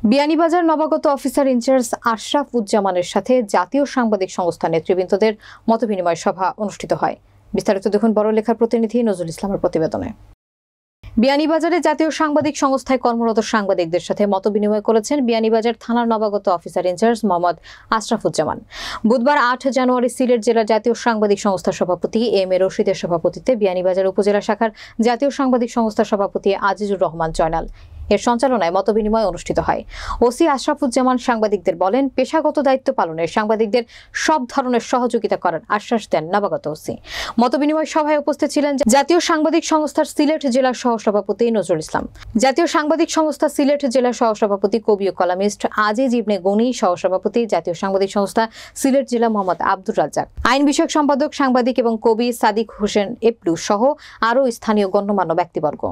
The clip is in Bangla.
বিয়ানীবাজার নবাগত অফিসার ইনচার্জ আশরাফুজ্জামানের সাথে জাতীয় সাংবাদিক সংস্থা নেতৃবৃন্দদের মতবিনিময় সভা অনুষ্ঠিত হয়। বিস্তারিত দেখুন বড় লেখার প্রতিনিধি নজরুল ইসলামের প্রতিবেদনে। বিয়ানীবাজারে জাতীয় সাংবাদিক সংস্থায় কর্মরত সাংবাদিকদের সাথে মতবিনিময় করেছেন বিয়ানীবাজার থানার নবাগত অফিসার ইনচার্জ মোহাম্মদ আশরাফুজ্জামান। বুধবার 8 জানুয়ারি সিলেট জেলা জাতীয় সাংবাদিক সংস্থার সভাপতি এম এ রশিদের সভাপতিত্বে বিয়ানীবাজার উপজেলা শাখার জাতীয় সাংবাদিক সংস্থার সভাপতি আজিজুর রহমান জয়নাল এর সঞ্চালনায় মতবিনিময় অনুষ্ঠিত হয়। ওসি আশরাফুজ্জামান সাংবাদিকদের বলেন, পেশাগত দায়িত্ব পালনে সাংবাদিকদের সব ধরনের সহযোগিতা করার আশ্বাস দেন নবাগত ওসি। মতবিনিময় সভায় উপস্থিত ছিলেন জাতীয় সাংবাদিক সংস্থার সিলেট জেলা সহসভাপতি নজরুল ইসলাম, জাতীয় সাংবাদিক সংস্থা সিলেট জেলা সহসভাপতি কবি ও কলামিস্ট আজিজ ইবনে গনি, সহসভাপতি জাতীয় সাংবাদিক সংস্থা সিলেট জেলা মোহাম্মদ আব্দুর রাজ্জাক, আইন বিষয়ক সম্পাদক সাংবাদিক এবং কবি সাদিক হোসেন এপলু সহ আরও স্থানীয় গণ্যমান্য ব্যক্তিবর্গ।